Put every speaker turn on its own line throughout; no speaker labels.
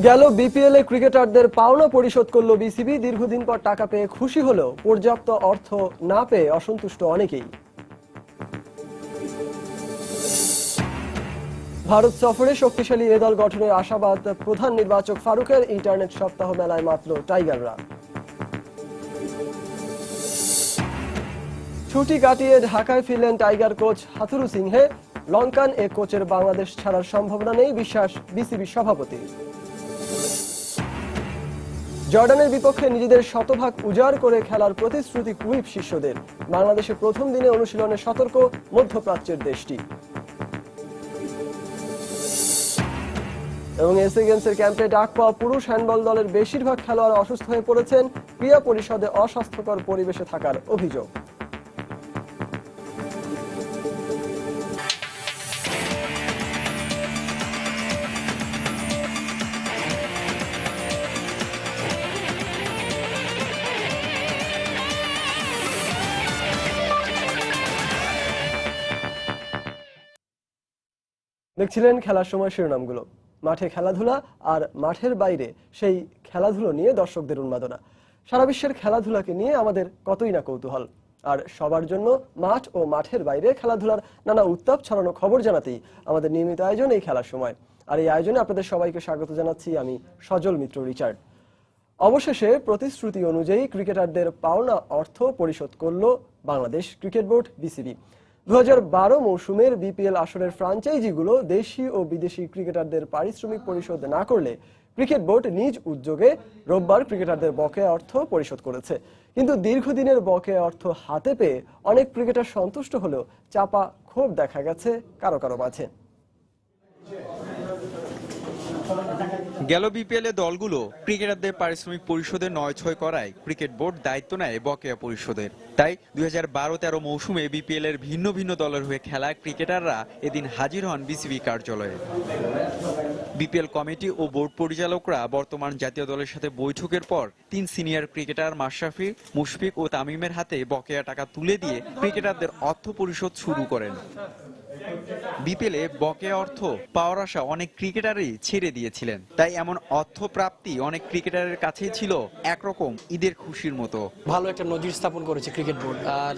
গেল বিপিএল এ ক্রিকেটারদের পাওনা পরিশোধ করল বিসিবি। দীর্ঘদিন পর টাকা পেয়ে খুশি হলেও পর্যাপ্ত অর্থ না পেয়ে অসন্তুষ্ট অনেকেই। ভারত সফরে শক্তিশালী এ দল গঠনের আশাবাদ প্রধান নির্বাচক ফারুকের। ইন্টারনেট সপ্তাহ মেলায় মাতল টাইগাররা। ছুটি কাটিয়ে ঢাকায় ফিরলেন টাইগার কোচ হাথুরু সিংহে। লঙ্কান এ কোচের বাংলাদেশ ছাড়ার সম্ভাবনা নেই, বিশ্বাস বিসিবি সভাপতি। জর্ডানের বিপক্ষে নিজেদের শতভাগ উজাড় করে খেলার প্রতিশ্রুতি ক্রুইফ শিষ্যদের। বাংলাদেশের প্রথম দিনে অনুশীলনে সতর্ক মধ্যপ্রাচ্যের দেশটি। এবং এসএ গেমসের ক্যাম্পে ডাক পাওয়া পুরুষ হ্যান্ডবল দলের বেশিরভাগ খেলোয়াড় অসুস্থ হয়ে পড়েছেন। ক্রীড়া পরিষদে অস্বাস্থ্যকর পরিবেশে থাকার অভিযোগ। দেখছিলেন খেলার সময় শিরোনামগুলো। মাঠে খেলাধুলা আর মাঠের বাইরে সেই খেলাধুলো নিয়ে দর্শকদের উন্মাদনা। সারা বিশ্বের খেলাধুলাকে নিয়ে আমাদের কতই না কৌতূহল। আর সবার জন্য মাঠ ও মাঠের বাইরে খেলাধুলার নানা উত্তাপ ছড়ানো খবর জানাতেই আমাদের নিয়মিত আয়োজন এই খেলার সময়। আর এই আয়োজনে আপনাদের সবাইকে স্বাগত জানাচ্ছি আমি সজল মিত্র রিচার্ড। অবশেষে প্রতিশ্রুতি অনুযায়ী ক্রিকেটারদের পাওনা অর্থ পরিশোধ করল বাংলাদেশ ক্রিকেট বোর্ড বিসিবি। 2012 মৌসুমের বিপিএল আসরের ফ্রাঞ্চাইজিগুলো দেশি ও বিদেশি ক্রিকেটারদের পারিশ্রমিক পরিশোধ না করলে ক্রিকেট বোর্ড নিজ উদ্যোগে রোববার ক্রিকেটারদের বকেয়া অর্থ পরিশোধ করেছে। কিন্তু দীর্ঘদিনের বকেয়া অর্থ হাতে পেয়ে অনেক ক্রিকেটার সন্তুষ্ট হলেও চাপা ক্ষোভ দেখা গেছে কারো কারো মাঝে।
গেল বিপিএল এ দলগুলো ক্রিকেটারদের পারিশ্রমিক পরিশোধের 9-6 করায় ক্রিকেট বোর্ড দায়িত্ব নেয় বকেয়া পরিশোধের। তাই 2012-13 মৌসুমে বিপিএল এর ভিন্ন ভিন্ন দলের হয়ে খেলা ক্রিকেটাররা এদিন হাজির হন বিসিবি কার্যালয়ে। বিপিএল কমিটি ও বোর্ড পরিচালকরা বর্তমান জাতীয় দলের সাথে বৈঠকের পর 3 সিনিয়র ক্রিকেটার মাশরাফি, মুশফিক ও তামিমের হাতে বকেয়া টাকা তুলে দিয়ে ক্রিকেটারদের অর্থ পরিশোধ শুরু করেন। বিপিএলে বকেয়া অর্থ পাওয়ার আশা অনেক ক্রিকেটারই ছেড়ে দিয়েছিলেন। তাই এমন অর্থ প্রাপ্তি অনেক ক্রিকেটারের কাছেই ছিল একরকম ঈদের খুশির মতো।
ভালো একটা নজির স্থাপন করেছে ক্রিকেট বোর্ড। আর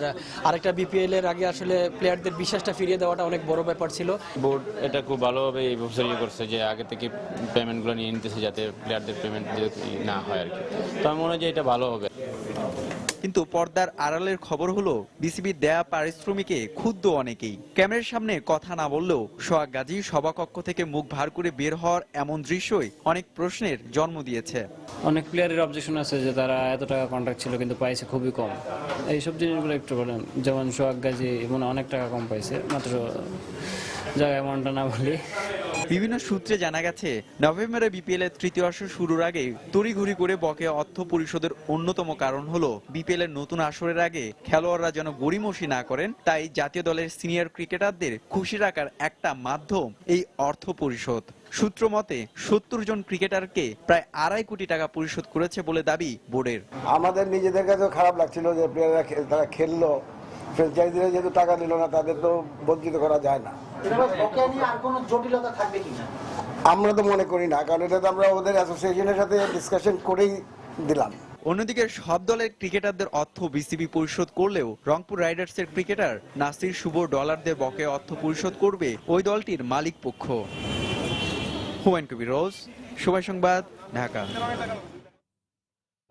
আরেকটা বিপিএল এর আগে আসলে প্লেয়ারদের বিশ্বাসটা ফিরিয়ে দেওয়াটা অনেক বড় ব্যাপার ছিল।
বোর্ড এটা খুব ভালোভাবে এই ব্যবস্থা করছে যে আগে থেকে পেমেন্টগুলো নিয়ে নিতেছে যাতে প্লেয়ারদের পেমেন্ট না হয় আর কি। তো আমি মনে হয় যে এটা ভালো হবে।
কিন্তু পর্দার আড়ালের খবর হলো বিসিবির দেয়া পারিশ্রমিকে ক্ষুব্ধ অনেকেই। ক্যামেরার সামনে কথা না বললেও সোহাগ গাজী সভাকক্ষ থেকে মুখ ভার করে বের হওয়ার এমন দৃশ্যই অনেক প্রশ্নের জন্ম দিয়েছে।
অনেক প্লেয়ারের অবজেকশন আছে যে তারা এত টাকা কন্ট্রাক্ট ছিল কিন্তু পাইছে খুবই কম। এইসব জিনিসগুলো একটু বলেন, যেমন সোহাগ গাজী মনে অনেক টাকা কম পাইছে, মাত্র জায়গা এমনটা না বলি।
বিভিন্ন সূত্রে জানা গেছে নভেম্বরে বিপিএল এর তৃতীয় আসর শুরুর আগে তড়িঘড়ি করে বকেয়া অর্থ পরিশোধের অন্যতম কারণ হলো বিপিএল এর নতুন আসরের আগে খেলোয়াড়রা যেন গড়িমসি না করেন। তাই জাতীয় দলের সিনিয়র ক্রিকেটারদের খুশি রাখার একটা মাধ্যম এই অর্থ পরিশোধ। সূত্র মতে 70 জন ক্রিকেটারকে প্রায় 2.5 কোটি টাকা পরিশোধ করেছে বলে দাবি বোর্ডের।
আমাদের নিজেদের কাছেও খারাপ লাগছিল যে প্লেয়াররা তারা খেললো, ফ্র্যাঞ্চাইজিরা যেহেতু টাকা নিল না তাদের তো বঞ্চিত করা যায় না। আমরা তো মনে করি না, কারণ এটা তো আমরা ওদের অ্যাসোসিয়েশনের সাথে ডিসকাশন করেই দিলাম।
অন্যদিকে সব দলের ক্রিকেটারদের অর্থ বিসিবি পরিশোধ করলেও রংপুর রাইডার্সের ক্রিকেটার নাসির শুভ ডলারদের বকেয়া অর্থ পরিশোধ করবে ওই দলটির মালিক পক্ষ। হুমায়ুন কবির রোজ, সময় সংবাদ, ঢাকা।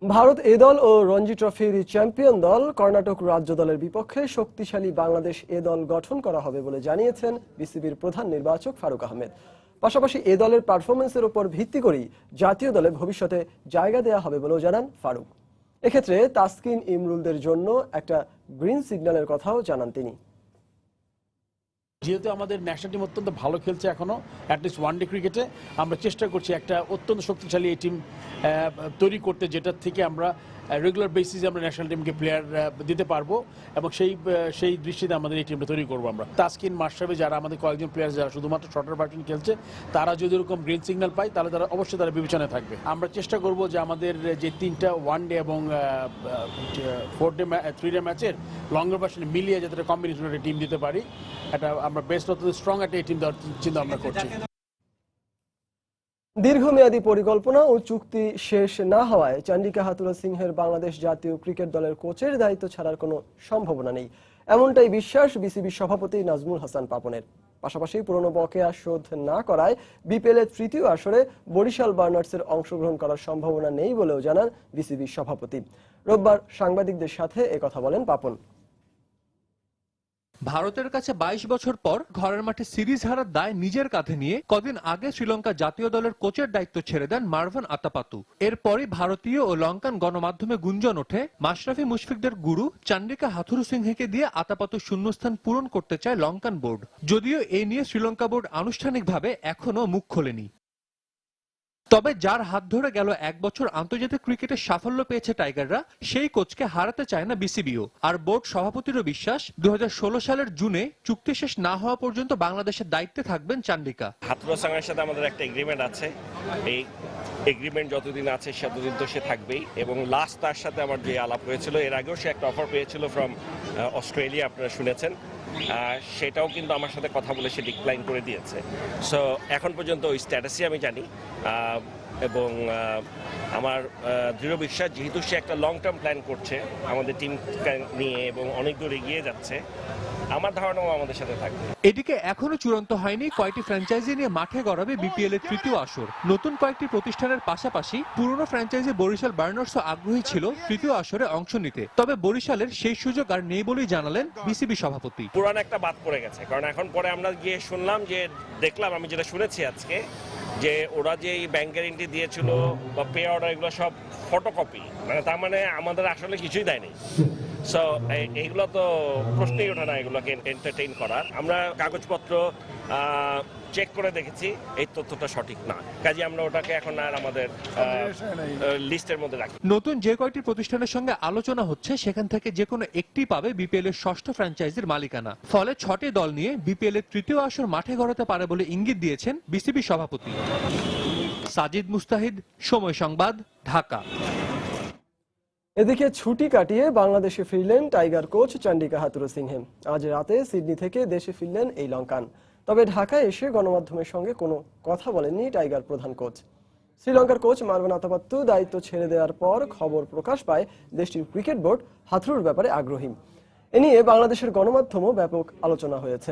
ভারত এ দল ও রঞ্জি ট্রফির চ্যাম্পিয়ন দল কর্ণাটক রাজ্য দলের বিপক্ষে শক্তিশালী বাংলাদেশ এ দল গঠন করা হবে বলে জানিয়েছেন বিসিবির প্রধান নির্বাচক ফারুক আহমেদ। পাশাপাশি এ দলের পারফরমেন্সের উপর ভিত্তি করেই জাতীয় দলে ভবিষ্যতে জায়গা দেওয়া হবে বলেও জানান ফারুক। এক্ষেত্রে তাসকিন ইমরুলদের জন্য একটা গ্রিন সিগন্যালের কথাও জানান তিনি।
যেহেতু আমাদের ন্যাশনাল টিম অত্যন্ত ভালো খেলছে এখনো, অ্যাটলিস্ট ওয়ানডে ক্রিকেটে আমরা চেষ্টা করছি একটা অত্যন্ত শক্তিশালী এই টিম তৈরি করতে, যেটার থেকে আমরা রেগুলার বেসিসে আমরা ন্যাশনাল টিমকে প্লেয়ার দিতে পারবো এবং সেই দৃষ্টিতে আমাদের এই টিমটা তৈরি করবো আমরা। তাসকিন, মাশরাফি যারা আমাদের কয়েকজন প্লেয়ার যারা শুধুমাত্র শর্টার ভার্সন খেলছে, তারা যদি এরকম গ্রিন সিগন্যাল পায় তাহলে তারা অবশ্যই তারা বিবেচনায় থাকবে। আমরা চেষ্টা করব যে আমাদের যে 3টা ওয়ানডে এবং 3 ডে ম্যাচের লঙ্গার ভার্সনে মিলিয়ে যাতে কম্বিনেশন একটা টিম দিতে পারি। এটা আমরা বেস্ট অত স্ট্রং একটা টিম দেওয়ার চিন্তা আমরা করছি।
দীর্ঘমেয়াদী পরিকল্পনা ও চুক্তি শেষ না হওয়ায় চন্ডিকা হাথুরু সিংহের বাংলাদেশ জাতীয় ক্রিকেট দলের কোচের দায়িত্ব ছাড়ার কোনো সম্ভাবনা নেই, এমনটাই বিশ্বাস বিসিবি সভাপতি নাজমুল হাসান পাপনের। পাশাপাশি পুরনো বকেয়া শোধ না করায় বিপিএল এর তৃতীয় আসরে বরিশাল বার্নার্সের অংশগ্রহণ করার সম্ভাবনা নেই বলেও জানান বিসিবি সভাপতি। রোববার সাংবাদিকদের সাথে একথা বলেন পাপন।
ভারতের কাছে 22 বছর পর ঘরের মাঠে সিরিজ হারার দায় নিজের কাঁধে নিয়ে কদিন আগে শ্রীলঙ্কা জাতীয় দলের কোচের দায়িত্ব ছেড়ে দেন মারভান আতাপাতু। এরপরই ভারতীয় ও লঙ্কান গণমাধ্যমে গুঞ্জন ওঠে মাশরাফি মুশফিকদের গুরু চন্ডিকা হাথুরু সিংহকে দিয়ে আতাপাতু শূন্যস্থান পূরণ করতে চায় লঙ্কান বোর্ড। যদিও এ নিয়ে শ্রীলঙ্কা বোর্ড আনুষ্ঠানিকভাবে এখনো মুখ খোলেনি। তবে যার হাত ধরে গেল 1 বছর আন্তর্জাতিক ক্রিকেটে সাফল্য পেয়েছে টাইগাররা, সেই কোচকে হারাতে চায় না বিসিবিও। আর বোর্ড সভাপতিরও বিশ্বাস 2016 সালের জুনে চুক্তি শেষ না হওয়া পর্যন্ত বাংলাদেশের দায়িত্বে থাকবেন চন্ডিকা।
হাথুরু সিংহের সাথে আমাদের একটা এগ্রিমেন্ট আছে, এই এগ্রিমেন্ট যতদিন আছে ততদিন তো সে থাকবেই। এবং লাস্ট তার সাথে আমার যে আলাপ হয়েছিল, এর আগেও সে একটা অফার পেয়েছিল ফ্রম অস্ট্রেলিয়া, আপনারা শুনেছেন, সেটাও কিন্তু আমার সাথে কথা বলে সে ডিক্লাইন করে দিয়েছে। সো এখন পর্যন্ত ওই স্ট্যাটাসই আমি জানি। এবং আমার দৃঢ় বিশ্বাস, যেহেতু সে একটা লং টার্ম প্ল্যান করছে আমাদের টিম নিয়ে এবং অনেক দূর এগিয়ে যাচ্ছে, আমার ধারণাও আমাদের সাথে থাকবে।
এদিকে এখনো চূড়ান্ত হয়নি কয়টি ফ্র্যাঞ্চাইজি নিয়ে মাঠে গড়াবে বিপিএল এর তৃতীয় আসর। নতুন কয়েকটি প্রতিষ্ঠানের পাশাপাশি পুরনো ফ্র্যাঞ্চাইজি বরিশাল বার্নার্সও আগ্রহী ছিল তৃতীয় আসরে অংশ নিতে। তবে বরিশালের সেই সুযোগ আর নেই বলেই জানালেন বিসিবি সভাপতি।
পুরান একটা বাদ পড়ে গেছে, কারণ এখন পরে আমরা গিয়ে শুনলাম যে, দেখলাম, আমি যেটা শুনেছি আজকে, যে ওরা যে এই ব্যাংক গ্যারেন্টি দিয়েছিল বা পে অর্ডার, এগুলো সব ফটোকপি, মানে তার মানে আমাদের আসলে কিছুই দেয়নি। সো এইগুলো তো প্রশ্নই ওঠে না এগুলোকে এন্টারটেইন করার। আমরা কাগজপত্র চেক করে দেখেছি, এই তথ্যটা সঠিক না, কাজে আমরা ওটাকে এখন আর আমাদের লিস্টের মধ্যে রাখি।
নতুন যে কয়টি প্রতিষ্ঠানের সঙ্গে আলোচনা হচ্ছে, সেখান থেকে যে কোনো একটি পাবে বিপিএল এর ষষ্ঠ ফ্র্যাঞ্চাইজির মালিকানা। ফলে 6টি দল নিয়ে বিপিএল এর তৃতীয় আসর মাঠে গড়াতে পারে বলে ইঙ্গিত দিয়েছেন বিসিবি সভাপতি। সাজিদ মুস্তাহিদ, সময় সংবাদ, ঢাকা।
এদিকে ছুটি কাটিয়ে বাংলাদেশে ফিরলেন টাইগার কোচ চন্ডিকা হাথুরু সিংহে। আজ রাতে সিডনি থেকে দেশে ফিরলেন এই লঙ্কান। তবে ঢাকায় এসে গণমাধ্যমের সঙ্গে কোনো কথা বলেননি টাইগার প্রধান কোচ। শ্রীলঙ্কার কোচ মারভান আতাপাত্তু দায়িত্ব ছেড়ে দেওয়ার পর খবর প্রকাশ পায় দেশটির ক্রিকেট বোর্ড হাথুরুর ব্যাপারে আগ্রহী। এ নিয়ে বাংলাদেশের গণমাধ্যমও ব্যাপক আলোচনা হয়েছে।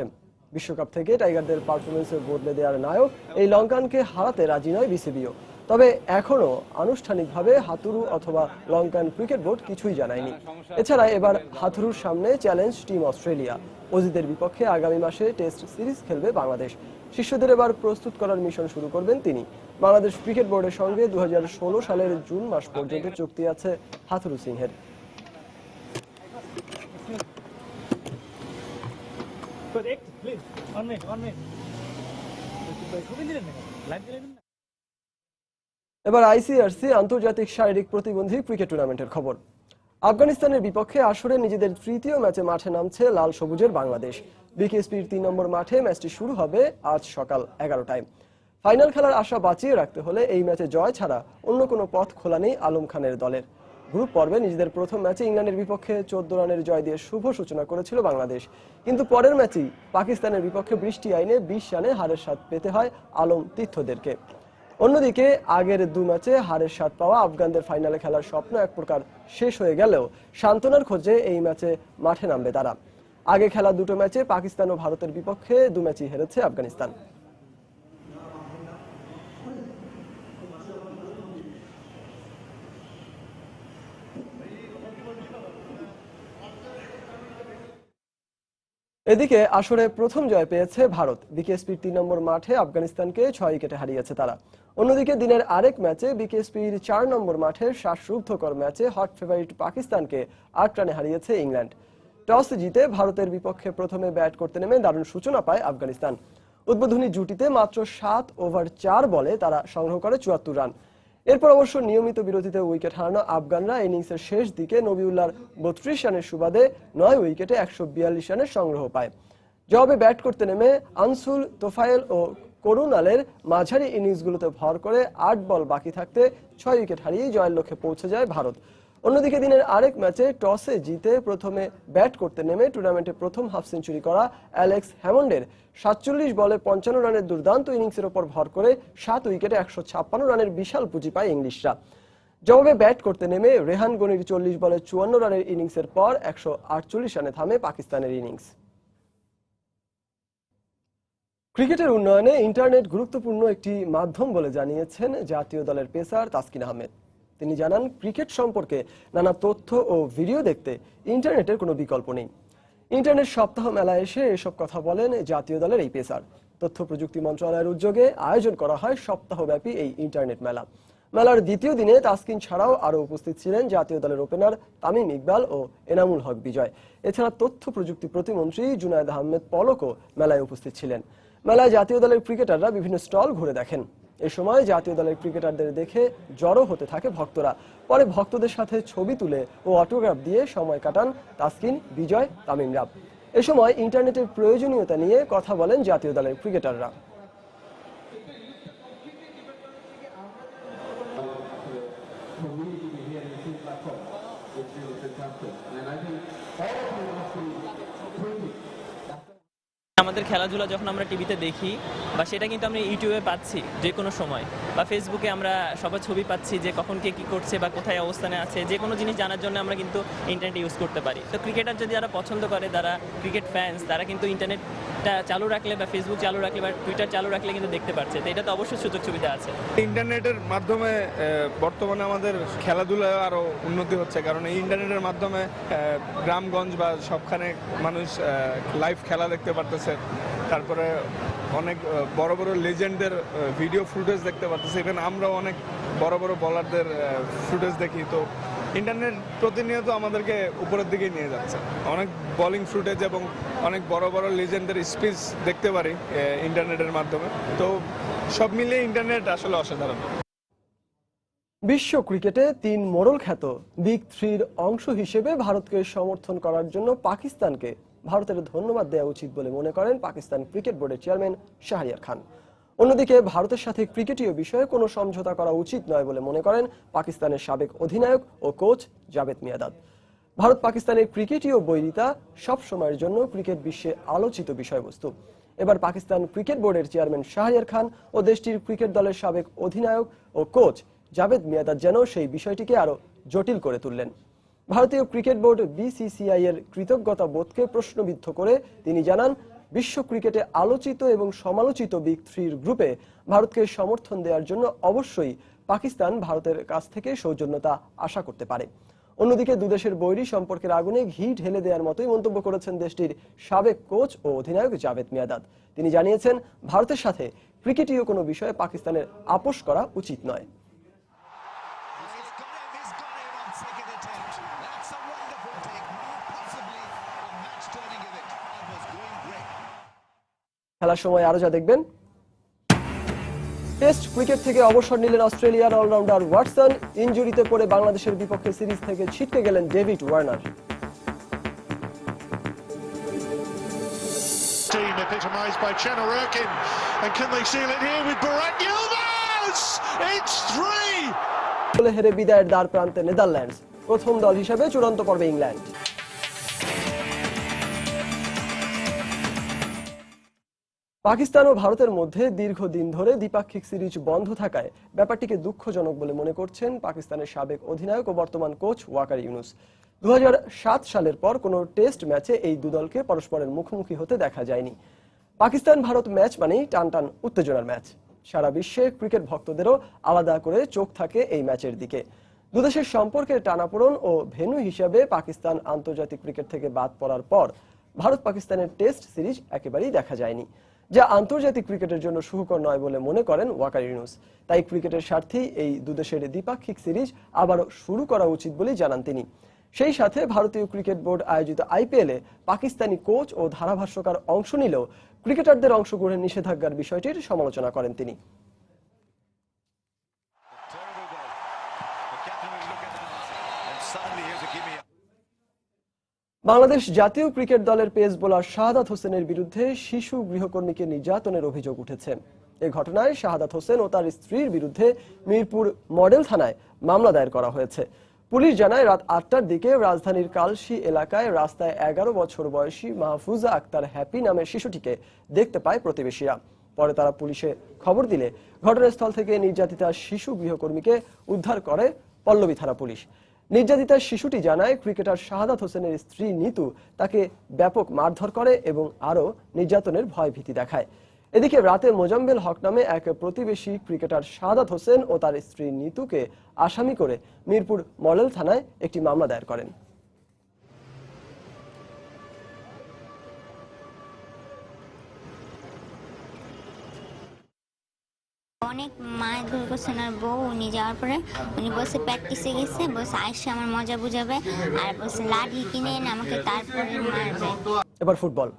বিশ্বকাপ থেকে টাইগারদের পারফরমেন্সে বদলে দেওয়ার নায়ক এই লঙ্কানকে হারাতে রাজি নয় বিসিবিও। তবে এখনো আনুষ্ঠানিকভাবে হাথুরু অথবা লঙ্কান ক্রিকেট বোর্ড কিছুই জানায়নি। এছাড়া এবার হাথুরুর সামনে চ্যালেঞ্জ টিম অস্ট্রেলিয়া। অজিদের বিপক্ষে আগামী মাসে টেস্ট সিরিজ খেলবে বাংলাদেশ। শিষ্যদের এবার প্রস্তুত করার মিশন শুরু করবেন তিনি। বাংলাদেশ ক্রিকেট বোর্ডের সঙ্গে 2016 সালের জুন মাস পর্যন্ত চুক্তি আছে হাথুরু সিংহের। এবার আইসিআরসি আন্তর্জাতিক শারীরিক প্রতিবন্ধী ক্রিকেট টুর্নামেন্টের খবর। আফগানিস্তানের বিপক্ষে আসরে নিজেদের তৃতীয় ম্যাচে মাঠে নামছে লাল সবুজের বাংলাদেশ। বিকেএসপির 3 নম্বর মাঠে ম্যাচটি শুরু হবে আজ সকাল 11টায়। ফাইনাল খেলার আশা বাঁচিয়ে রাখতে হলে এই ম্যাচে জয় ছাড়া অন্য কোনো পথ খোলা নেই আলম খানের দলের। গ্রুপ পর্বে নিজেদের প্রথম ম্যাচে ইংল্যান্ডের বিপক্ষে 14 রানের জয় দিয়ে শুভ সূচনা করেছিল বাংলাদেশ। কিন্তু পরের ম্যাচেই পাকিস্তানের বিপক্ষে বৃষ্টি আইনে 20 রানে হারের স্বাদ পেতে হয় আলম তীর্থদেরকে। অন্যদিকে আগের 2 ম্যাচে হারের স্বাদ পাওয়া আফগানদের ফাইনালে খেলার স্বপ্ন এক প্রকার শেষ হয়ে গেলেও সান্ত্বনার খোঁজে এই ম্যাচে মাঠে নামবে তারা। আগে খেলা 2টো ম্যাচে পাকিস্তান ও ভারতের বিপক্ষে 2 ম্যাচই হেরেছে আফগানিস্তান। এদিকে আসরে প্রথম জয় পেয়েছে ভারত। বিকেএসপির 3 নম্বর মাঠে আফগানিস্তানকে 6 উইকেটে হারিয়েছে তারা। অন্যদিকে দিনের আরেক ম্যাচে বিকেএসপির 4 নম্বর মাঠে শ্বাসরুদ্ধকর ম্যাচে হট ফেভারিট পাকিস্তানকে 8 রানে হারিয়েছে ইংল্যান্ড। টস জিতে ভারতের বিপক্ষে প্রথমে ব্যাট করতে নেমে দারুণ সূচনা পায় আফগানিস্তান। উদ্বোধনী জুটিতে মাত্র 7 ওভার 4 বলে তারা সংগ্রহ করে 74 রান। এরপর অবশ্য নিয়মিত বিরতিতে উইকেট হারানো আফগানরা ইনিংসের শেষ দিকে নবিউল্লাহর 32 রানের সুবাদে 9 উইকেটে 142 রানের সংগ্রহ পায়। জবাবে ব্যাট করতে নেমে আনসুল, তোফায়েল ও করুণালের মাঝারি ইনিংসগুলোতে ভর করে 8 বল বাকি থাকতে 6 উইকেট হারিয়ে জয়ের লক্ষ্যে পৌঁছে যায় ভারত। অন্যদিকে দিনের আরেক ম্যাচে টসে জিতে প্রথমে ব্যাট করতে নেমে টুর্নামেন্টে প্রথম হাফ সেঞ্চুরি করা অ্যালেক্স হ্যামন্ডের 47 বলে 55 রানের দুর্দান্ত ইনিংসের ওপর ভর করে 7 উইকেটে 156 রানের বিশাল পুঁজি পায় ইংলিশরা। জবাবে ব্যাট করতে নেমে রেহান গনির 40 বলে 54 রানের ইনিংসের পর 148 রানে থামে পাকিস্তানের ইনিংস। ক্রিকেটের উন্নয়নে ইন্টারনেট গুরুত্বপূর্ণ একটি মাধ্যম বলে জানিয়েছেন জাতীয় দলের পেসার তাসকিন আহমেদ। তিনি জানান, ক্রিকেট সম্পর্কে নানা তথ্য ও ভিডিও দেখতে ইন্টারনেটের কোনো বিকল্প নেই। ইন্টারনেট সপ্তাহ মেলায় এসে এসব কথা বলেন জাতীয় দলের এই পেসার। তথ্য প্রযুক্তি মন্ত্রণালয়ের উদ্যোগে আয়োজন করা হয় সপ্তাহব্যাপী এই ইন্টারনেট মেলা। মেলার দ্বিতীয় দিনে তাসকিন ছাড়াও আরও উপস্থিত ছিলেন জাতীয় দলের ওপেনার তামিম ইকবাল ও এনামুল হক বিজয়। এছাড়া তথ্য প্রযুক্তি প্রতিমন্ত্রী জুনায়েদ আহমেদ পলকও মেলায় উপস্থিত ছিলেন। মেলায় জাতীয় দলের ক্রিকেটাররা বিভিন্ন স্টল ঘুরে দেখেন। এ সময় জাতীয় দলের ক্রিকেটারদের দেখে জড়ো হতে থাকে ভক্তরা। পরে ভক্তদের সাথে ছবি তুলে ও অটোগ্রাফ দিয়ে সময় কাটান তাসকিন, বিজয়, তামিমরা। এ সময় ইন্টারনেটের প্রয়োজনীয়তা নিয়ে কথা বলেন জাতীয় দলের ক্রিকেটাররা।
আমাদের খেলাধুলা যখন আমরা টিভিতে দেখি বা সেটা কিন্তু আমরা ইউটিউবে পাচ্ছি যে কোনো সময়, বা ফেসবুকে আমরা সবার ছবি পাচ্ছি যে কখন কে কী করছে বা কোথায় অবস্থানে আছে, যে কোনো জিনিস জানার জন্য আমরা কিন্তু ইন্টারনেট ইউজ করতে পারি। তো ক্রিকেটার যদি যারা পছন্দ করে, যারা ক্রিকেট ফ্যান্স, তারা কিন্তু ইন্টারনেটটা চালু রাখলে বা ফেসবুক চালু রাখলে বা টুইটার চালু রাখলে কিন্তু দেখতে পাচ্ছে। তো এটা তো অবশ্যই সুযোগ সুবিধা আছে।
ইন্টারনেটের মাধ্যমে বর্তমানে আমাদের খেলাধুলা আরও উন্নতি হচ্ছে, কারণ এই ইন্টারনেটের মাধ্যমে গ্রামগঞ্জ বা সবখানে মানুষ লাইভ খেলা দেখতে পারতেছে। তারপরে অনেক বড় বড় লেজেন্ডদের ভিডিও ফুটেজ দেখতে পাচ্ছি। ইভেন আমরাও অনেক বড় বড় বলারদের ফুটেজ দেখি। তো ইন্টারনেট প্রতিনিয়ত আমাদেরকে উপরের দিকে নিয়ে যাচ্ছে। অনেক বোলিং ফুটেজ এবং অনেক বড় বড় লেজেন্ডদের স্পিচ দেখতে পারি ইন্টারনেটের মাধ্যমে। তো সব মিলিয়ে ইন্টারনেট আসলে অসাধারণ।
বিশ্ব ক্রিকেটে 3 মোড়ল খ্যাত বিগ থ্রির অংশ হিসেবে ভারতকে সমর্থন করার জন্য পাকিস্তানকে ভারতের ধন্যবাদ দেওয়া উচিত বলে মনে করেন পাকিস্তান ক্রিকেট বোর্ডের চেয়ারম্যান শাহরিয়ার খান। অন্যদিকে ভারতের সাথে ক্রিকেটীয় বিষয়ে কোনো সমঝোতা করা উচিত নয় বলে মনে করেন পাকিস্তানের সাবেক অধিনায়ক ও কোচ জাভেদ মিয়াঁদাদ। ভারত পাকিস্তানের ক্রিকেটীয় বৈরিতা সব সময়ের জন্য ক্রিকেট বিশ্বে আলোচিত বিষয়বস্তু। এবার পাকিস্তান ক্রিকেট বোর্ডের চেয়ারম্যান শাহরিয়ার খান ও দেশটির ক্রিকেট দলের সাবেক অধিনায়ক ও কোচ জাভেদ মিয়াঁদাদ যেন সেই বিষয়টিকে আরো জটিল করে তুললেন। ভারতীয় ক্রিকেট বোর্ড বিসিসিআই এর কৃতজ্ঞতা বোধকে প্রশ্নবিদ্ধ করে তিনি জানান, বিশ্ব ক্রিকেটে আলোচিত এবং সমালোচিত বিগ থ্রির গ্রুপে ভারতকে সমর্থন দেওয়ার জন্য অবশ্যই পাকিস্তান ভারতের কাছ থেকে সৌজন্যতা আশা করতে পারে। অন্যদিকে দুদেশের বৈরী সম্পর্কের আগুনে ঘি ঢেলে দেওয়ার মতোই মন্তব্য করেছেন দেশটির সাবেক কোচ ও অধিনায়ক জাভেদ মিয়াঁদাদ। তিনি জানিয়েছেন, ভারতের সাথে ক্রিকেটীয় কোনো বিষয়ে পাকিস্তানের আপোষ করা উচিত নয়। খেলার সময় আরো যা দেখবেন, টেস্ট ক্রিকেট থেকে অবসর নিলেন অস্ট্রেলিয়ার অলরাউন্ডার ওয়াটসন। ইনজুরিতে পড়ে বাংলাদেশের বিপক্ষে সিরিজ থেকে ছিটকে গেলেন ডেভিড ওয়ার্নার। গোলে হেরে বিদায়ের দ্বার প্রান্তে নেদারল্যান্ডস। প্রথম দল হিসেবে চূড়ান্ত পর্বে ইংল্যান্ড। পাকিস্তান ও ভারতের মধ্যে দীর্ঘদিন ধরে দ্বিপাক্ষিক সিরিজ বন্ধ থাকায় ব্যাপারটিকে দুঃখজনক বলে মনে করছেন পাকিস্তানের সাবেক অধিনায়ক ও বর্তমান কোচ ওয়াকার ইউনুস। 2007 সালের পর কোনো টেস্ট ম্যাচে এই দুদলকে পরস্পরের মুখোমুখি হতে দেখা যায়নি। পাকিস্তান ভারত ম্যাচ মানেই টানটান উত্তেজনার ম্যাচ। সারা বিশ্বে ক্রিকেট ভক্তদেরও আলাদা করে চোখ থাকে এই ম্যাচের দিকে। দুদেশের সম্পর্কের টানাপোড়েন ও ভেন্যু হিসাবে পাকিস্তান আন্তর্জাতিক ক্রিকেট থেকে বাদ পড়ার পর ভারত পাকিস্তানের টেস্ট সিরিজ একেবারেই দেখা যায়নি, যা আন্তর্জাতিক ক্রিকেটের জন্য সুখকর নয় বলে মনে করেন ওয়াকার ইউনুস। তাই ক্রিকেটের স্বার্থেই এই দুদেশের দ্বিপাক্ষিক সিরিজ আবারও শুরু করা উচিত বলেই জানান তিনি। সেই সাথে ভারতীয় ক্রিকেট বোর্ড আয়োজিত আইপিএলে পাকিস্তানি কোচ ও ধারাভাষ্যকার অংশ নিলেও ক্রিকেটারদের অংশগ্রহণের নিষেধাজ্ঞার বিষয়টির সমালোচনা করেন তিনি। বাংলাদেশ জাতীয় ক্রিকেট দলের পেস বোলার শাহাদাত হোসেনের বিরুদ্ধে শিশু গৃহকর্মীকে নির্যাতনের অভিযোগ উঠেছে। এই ঘটনায় শাহাদাত হোসেন ও তার স্ত্রীর বিরুদ্ধে মিরপুর মডেল থানায় মামলা দায়ের করা হয়েছে। পুলিশ জানায় রাত 8টার দিকে রাজধানীর কালশী এলাকায় রাস্তায় 11 বছর বয়সী মাহফুজা আক্তার হ্যাপি নামের শিশুটিকে দেখতে পায় প্রতিবেশীরা। পরে তারা পুলিশে খবর দিলে ঘটনাস্থল থেকে নির্যাতিতা শিশু গৃহকর্মীকে উদ্ধার করে পল্লবী থানা পুলিশ। নির্যাতিতা শিশুটি জানায় ক্রিকেটার শাহাদাত হোসেনের স্ত্রী নিতু তাকে ব্যাপক মারধর করে এবং আরও নির্যাতনের ভয় ভীতি দেখায়। এদিকে রাতে মোজাম্মেল হক নামে এক প্রতিবেশী ক্রিকেটার শাহাদাত হোসেন ও তার স্ত্রী নিতুকে আসামি করে মিরপুর মডেল থানায় একটি মামলা দায়ের করেন।
অনেক মারধর করছেন আর বউ উনি যাওয়ার পরে উনি বসে প্র্যাকটিসে গেছে, বসে আইসে আমার মজা বুঝাবে আর বসে লাঠি কিনে এনে আমাকে তারপরে মারবে।
এবার ফুটবল।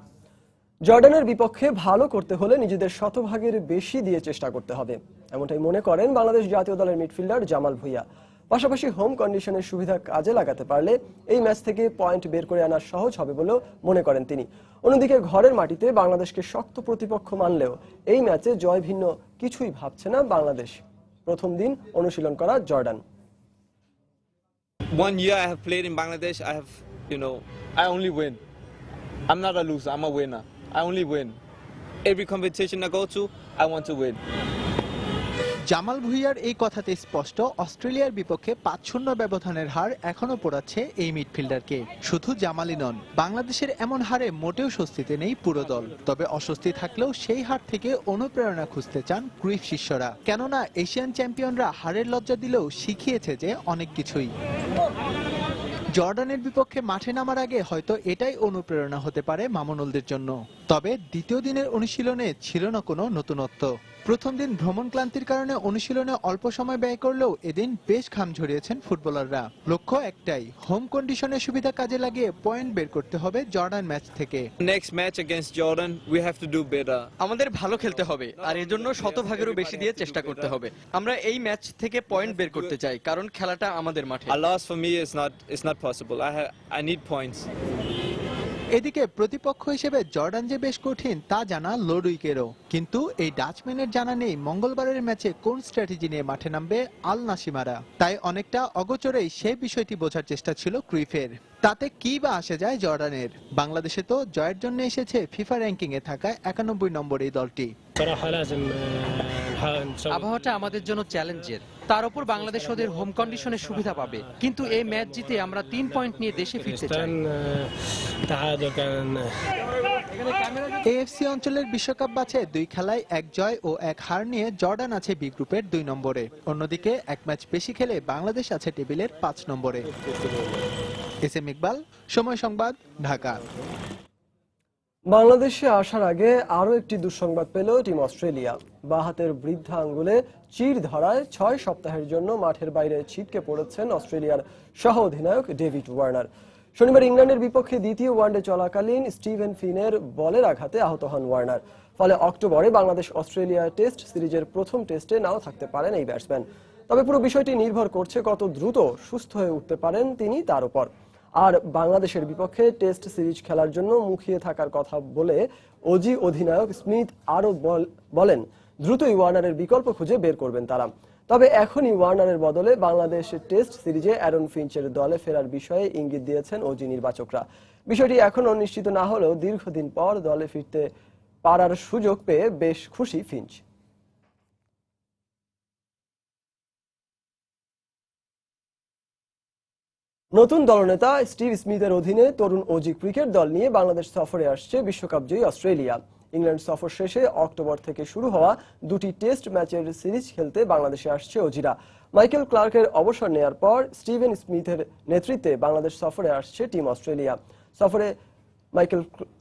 জর্ডানের বিপক্ষে ভালো করতে হলে নিজেদের শতভাগের বেশি দিয়ে চেষ্টা করতে হবে, এমনটাই মনে করেন বাংলাদেশ জাতীয় দলের মিডফিল্ডার জামাল ভুঁইয়া। পাশাপাশি হোম কন্ডিশনের সুবিধা কাজে লাগাতে পারলে এই ম্যাচ থেকে পয়েন্ট বের করে আনা সহজ হবে বলেও মনে করেন তিনি। অন্যদিকে ঘরের মাটিতে বাংলাদেশকে শক্ত প্রতিপক্ষ মানলেও এই ম্যাচে জয় ভিন্ন কিছুই ভাবছে না বাংলাদেশ। প্রথম দিন অনুশীলন করা Jordan.
1 year I have played in Bangladesh. I only win. I'm not a loser, I'm a winner. I only win. Every competition I go to, I want to win.
Jamal ভুঁইয়ার এই কথাতে স্পষ্ট অস্ট্রেলিয়ার বিপক্ষে 5-0 ব্যবধানের হার এখনো পোড়াচ্ছে এই মিডফিল্ডারকে। শুধু জামালই নন, বাংলাদেশের এমন হারে মোটেও স্বস্তিতে নেই পুরো দল। তবে অস্বস্তি থাকলেও সেই হার থেকে অনুপ্রেরণা খুঁজতে চান ক্রুইফ শিষ্যরা, কেননা এশিয়ান চ্যাম্পিয়নরা হারের লজ্জা দিলেও শিখিয়েছে যে অনেক কিছুই। জর্ডানের বিপক্ষে মাঠে নামার আগে হয়তো এটাই অনুপ্রেরণা হতে পারে মামুনুলদের জন্য। তবে দ্বিতীয় দিনের অনুশীলনে ছিল না কোনো নতুনত্ব। প্রথম দিন ভ্রমণ ক্লান্তির কারণে অনুশীলনে অল্প সময় ব্যয় করলেও এদিন বেশ ঘাম ঝরিয়েছেন ফুটবলাররা। লক্ষ্য একটাই, হোম কন্ডিশনের সুবিধা কাজে লাগিয়ে পয়েন্ট বের করতে হবে জর্ডান ম্যাচ থেকে।
Next match against Jordan, we have to do better.
আমাদের ভালো খেলতে হবে আর এজন্য শতভাগেরও বেশি দিয়ে চেষ্টা করতে হবে। আমরা এই ম্যাচ থেকে পয়েন্ট বের করতে চাই, কারণ খেলাটা আমাদের মাঠে।
A loss for me is not possible. I need points.
এদিকে প্রতিপক্ষ হিসেবে জর্ডান যে বেশ কঠিন তা জানা লুডউইকেরও, কিন্তু এই ডাচম্যানের জানা নেই মঙ্গলবারের ম্যাচে কোন স্ট্র্যাটেজি নিয়ে মাঠে নামবে আল নাসিমারা। তাই অনেকটা অগোচরেই সেই বিষয়টি বোঝার চেষ্টা ছিল ক্রুইফের। তাতে কি বা আসে যায় জর্ডানের? বাংলাদেশে তো জয়ের জন্য এসেছে ফিফা র্যাঙ্কিং এ থাকায় 91 নম্বর এই দলটি।
আবহাওয়াটা আমাদের জন্য চ্যালেঞ্জের, তার উপর বাংলাদেশ ওদের হোম কন্ডিশনের সুবিধা পাবে, কিন্তু এই ম্যাচ জিতে আমরা 3 পয়েন্ট নিয়ে দেশে ফিরতে চাই।
এএফসি অঞ্চলের বিশ্বকাপ বাছে 2 খেলায় 1 জয় ও 1 হার নিয়ে জর্ডান আছে বি গ্রুপের 2 নম্বরে। অন্যদিকে 1 ম্যাচ বেশি খেলে বাংলাদেশ আছে টেবিলের 5 নম্বরে। এসএম ইকবাল, সময় সংবাদ, ঢাকা।
বাংলাদেশে আসার আগে আরও একটি দুঃসংবাদ পেল টিম অস্ট্রেলিয়া। বাঁ-হাতের বৃদ্ধা আঙ্গুলে চির ধরায় 6 সপ্তাহের জন্য মাঠের বাইরে ছিটকে পড়েছেন অস্ট্রেলিয়ার সহ অধিনায়ক ডেভিড ওয়ার্নার। শনিবার ইংল্যান্ডের বিপক্ষে দ্বিতীয় ওয়ানডে চলাকালীন স্টিভেন ফিনের বলের আঘাতে আহত হন ওয়ার্নার। ফলে অক্টোবরে বাংলাদেশ অস্ট্রেলিয়া টেস্ট সিরিজের প্রথম টেস্টে নাও থাকতে পারেন এই ব্যাটসম্যান। তবে পুরো বিষয়টি নির্ভর করছে কত দ্রুত সুস্থ হয়ে উঠতে পারেন তিনি তার উপর। আর বাংলাদেশের বিপক্ষে টেস্ট সিরিজ খেলার জন্য মুখিয়ে থাকার কথা বলে অজি অধিনায়ক স্মিথ আরও বলেন দ্রুতই ওয়ার্নারের বিকল্প খুঁজে বের করবেন তারা। তবে এখনই ওয়ার্নারের বদলে বাংলাদেশ টেস্ট সিরিজে অ্যারন ফিঞ্চের দলে ফেরার বিষয়ে ইঙ্গিত দিয়েছেন অজি নির্বাচকরা। বিষয়টি এখনও নিশ্চিত না হলেও দীর্ঘদিন পর দলে ফিরতে পারার সুযোগ পেয়ে বেশ খুশি ফিঞ্চ। নতুন দলনেতা স্টিভ স্মিথের অধীনে তরুণ অজি ক্রিকেট দল নিয়ে বাংলাদেশ সফরে আসছে বিশ্বকাপ জয়ী অস্ট্রেলিয়া। ইংল্যান্ড সফর শেষে অক্টোবর থেকে শুরু হওয়া 2টি টেস্ট ম্যাচের সিরিজ খেলতে বাংলাদেশে আসছে অজিরা। মাইকেল ক্লার্কের অবসর নেয়ার পর স্টিভেন স্মিথের নেতৃত্বে বাংলাদেশ সফরে আসছে টিম অস্ট্রেলিয়া। সফরে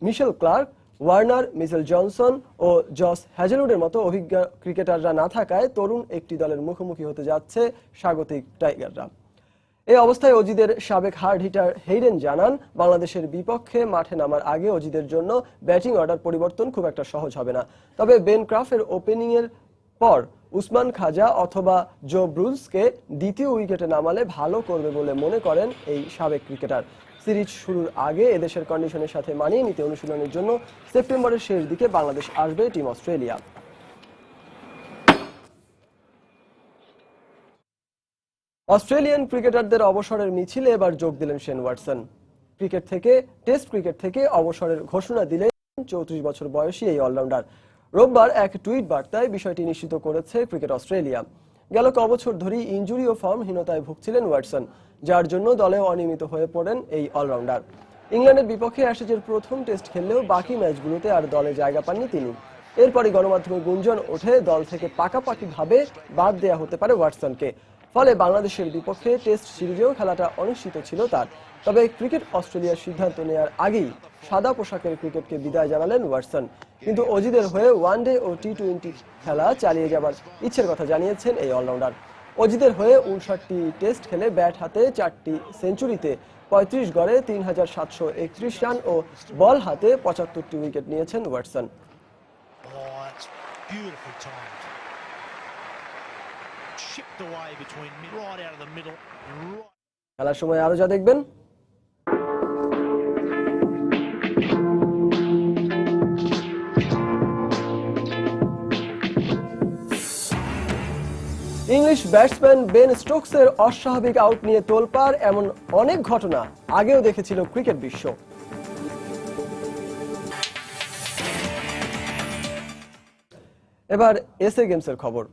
মিশেল ক্লার্ক, ওয়ার্নার, মিচেল জনসন ও জস হ্যাজেলউডের মতো অভিজ্ঞ ক্রিকেটাররা না থাকায় তরুণ একটি দলের মুখোমুখি হতে যাচ্ছে স্বাগতিক টাইগাররা। এই অবস্থায় অজিদের সাবেক হার্ড হিটার হেইডেন জানান বাংলাদেশের বিপক্ষে মাঠে নামার আগে অজিদের জন্য ব্যাটিং অর্ডার পরিবর্তন খুব একটা সহজ হবে না। তবে বেন ক্রাফের ওপেনিং এর পর উসমান খাজা অথবা জো ব্রুলসকে দ্বিতীয় উইকেটে নামালে ভালো করবে বলে মনে করেন এই সাবেক ক্রিকেটার। সিরিজ শুরুর আগে এদেশের কন্ডিশনের সাথে মানিয়ে নিতে অনুশীলনের জন্য সেপ্টেম্বরের শেষ দিকে বাংলাদেশ আসবে টিম অস্ট্রেলিয়া। অস্ট্রেলিয়ান ক্রিকেটারদের অবসরের মিছিলে এবার যোগ দিলেন শেন ওয়াটসন। টেস্ট ক্রিকেট থেকে অবসরের ঘোষণা দিলেন 34 বছর বয়সী এই অলরাউন্ডার। রোববার এক টুইট বার্তায় বিষয়টি নিশ্চিত করেছে ক্রিকেট অস্ট্রেলিয়া। গেল কবছর ধরেই ইনজুরি ও ফর্মহীনতায় ভুগছিলেন ওয়াটসন, যার জন্য দলে অনিয়মিত হয়ে পড়েন এই অলরাউন্ডার। ইংল্যান্ডের বিপক্ষে অ্যাশেজের প্রথম টেস্ট খেললেও বাকি ম্যাচগুলোতে আর দলে জায়গা পাননি তিনি। এরপরই গণমাধ্যমে গুঞ্জন ওঠে দল থেকে পাকাপাকিভাবে বাদ দেয়া হতে পারে ওয়াটসনকে। ফলে বাংলাদেশের বিপক্ষে টেস্ট সিরিজেও খেলাটা অনিশ্চিত ছিল তার। তবে ক্রিকেট অস্ট্রেলিয়ার সিদ্ধান্ত নেওয়ার আগেই সাদা পোশাকের ক্রিকেটকে বিদায় জানালেন ওয়াটসন। কিন্তু অজিদের হয়ে ওয়ানডে ও টি-20 খেলা চালিয়ে যাবার ইচ্ছের কথা জানিয়েছেন এই অলরাউন্ডার। অজিদের হয়ে 59টি টেস্ট খেলে ব্যাট হাতে 4টি সেঞ্চুরিতে 35 গড়ে 3731 রান ও বল হাতে 75টি উইকেট নিয়েছেন ওয়াটসন। খেলার সময় আরো যা দেখবেন, ইংলিশ ব্যাটসম্যান বেন স্টোকসের অস্বাভাবিক আউট নিয়ে তোলপাড় এমন অনেক ঘটনা আগেও দেখেছিল ক্রিকেট বিশ্ব। এবার এসএ গেমসের খবর।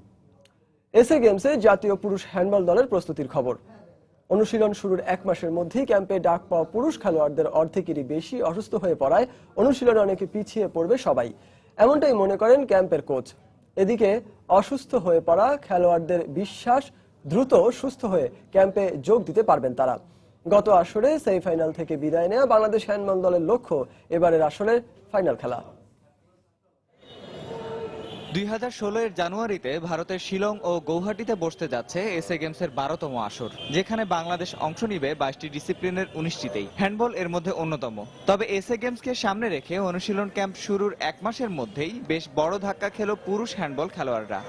এসএ গেমসে জাতীয় পুরুষ হ্যান্ডবল দলের প্রস্তুতির খবর। অনুশীলন শুরুর 1 মাসের মধ্যেই ক্যাম্পে ডাক পাওয়া পুরুষ খেলোয়াড়দের অর্ধেকেরই বেশি অসুস্থ হয়ে পড়ায় অনুশীলনে অনেকে পিছিয়ে পড়বে সবাই, এমনটাই মনে করেন ক্যাম্পের কোচ। এদিকে অসুস্থ হয়ে পড়া খেলোয়াড়দের বিশ্বাস দ্রুত সুস্থ হয়ে ক্যাম্পে যোগ দিতে পারবেন তারা। গত আসরে সেমিফাইনাল থেকে বিদায় নেওয়া বাংলাদেশ হ্যান্ডবল দলের লক্ষ্য এবারের আসরের ফাইনাল খেলা।
2016 জানুয়ারিতে ভারতের শিলং ও গৌহাটিতে বসতে যাচ্ছে এসএ গেমসের 12তম আসর, যেখানে বাংলাদেশ অংশ নিবে 22টি ডিসিপ্লিনের 19টিতেই। হ্যান্ডবল এর মধ্যে অন্যতম। তবে এসএ গেমসকে সামনে রেখে অনুশীলন ক্যাম্প শুরুর 1 মাসের মধ্যেই বেশ বড় ধাক্কা খেল পুরুষ হ্যান্ডবল খেলোয়াড়রা।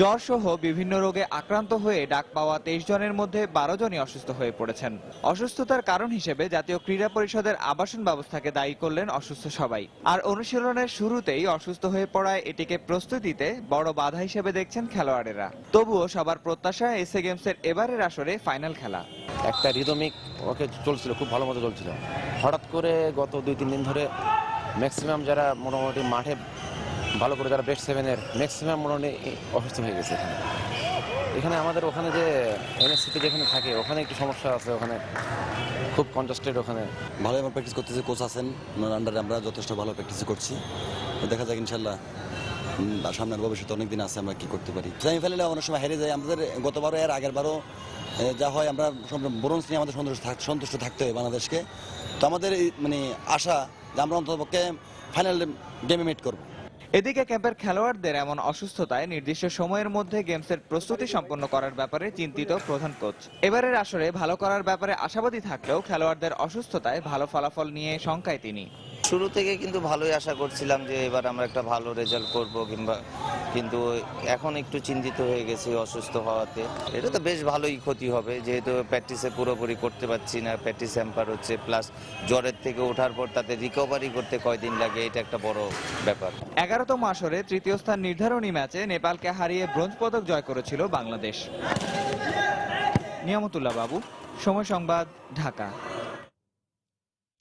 জ্বর সহ বিভিন্ন রোগে আক্রান্ত হয়ে ডাক পাওয়া 23 জনের মধ্যে 12 জনই অসুস্থ হয়ে পড়েছেন। অসুস্থতার কারণ হিসেবে জাতীয় ক্রীড়া পরিষদের আবাসন ব্যবস্থাকে দায়ী করলেন অসুস্থ সবাই। আর অনুশীলনের শুরুতেই অসুস্থ হয়ে পড়ায় এটিকে প্রস্তুতিতে বড় বাধা হিসেবে দেখছেন খেলোয়াড়েরা। তবুও সবার প্রত্যাশা এসএ গেমসের এবারের আসরে ফাইনাল খেলা।
একটা রিদমিক ওকে চলছিল, খুব ভালো মতো চলছিল। হঠাৎ করে গত 2-3 দিন ধরে ম্যাক্সিমাম যারা মোটামুটি মাঠে ভালো করে যারা বেস্ট 7-এর ম্যাক্সিমাম মোটামুটি অসুস্থ হয়ে গেছে। এখানে আমাদের ওখানে যে এনএসসিতে যেখানে থাকে ওখানে একটু সমস্যা আছে, ওখানে খুব কনজাস্টেড। ওখানে
ভালো আমরা প্র্যাকটিস করতেছি, কোচ আছেন ওনার আন্ডারে আমরা যথেষ্ট ভালো প্র্যাকটিস করছি। দেখা যাক ইনশাল্লাহ সামনের ভবিষ্যতে অনেক দিন আছে আমরা কি করতে পারি। সেমিফাইনালে অনেক সময় হেরে যায় আমাদের, গতবারও এর আগের বারও যা হয় আমরা ব্রোঞ্জ নিয়ে আমাদের সন্তুষ্ট থাকতে হয় বাংলাদেশকে। তো আমাদের মানে আশা যে আমরা অন্ততপক্ষে ফাইনাল গেমে মিট করব।
এদিকে ক্যাম্পের খেলোয়াড়দের এমন অসুস্থতায় নির্দিষ্ট সময়ের মধ্যে গেমসের প্রস্তুতি সম্পন্ন করার ব্যাপারে চিন্তিত প্রধান কোচ। এবারের আসরে ভালো করার ব্যাপারে আশাবাদী থাকলেও খেলোয়াড়দের অসুস্থতায় ভালো ফলাফল নিয়ে শঙ্কায় তিনি।
শুরু থেকে কিন্তু ভালোই আশা করছিলাম যে এবার আমরা একটা ভালো রেজাল্ট করব, কিন্তু এখন একটু চিন্তিত হয়ে গেছি অসুস্থ হওয়াতে। এটা তো বেশ ভালোই ক্ষতি হবে, যেহেতু প্র্যাকটিসে পুরোপুরি করতে পারছি না, প্র্যাকটিস হ্যাম্পার হচ্ছে, প্লাস জ্বরের থেকে ওঠার পর তাতে রিকভারি করতে কয়দিন লাগে, এটা একটা বড় ব্যাপার।
11তম আসরে 3য় স্থান নির্ধারণী ম্যাচে নেপালকে হারিয়ে ব্রোঞ্জ পদক জয় করেছিল বাংলাদেশ। নিয়ামতুল্লাহ বাবু, সময় সংবাদ, ঢাকা।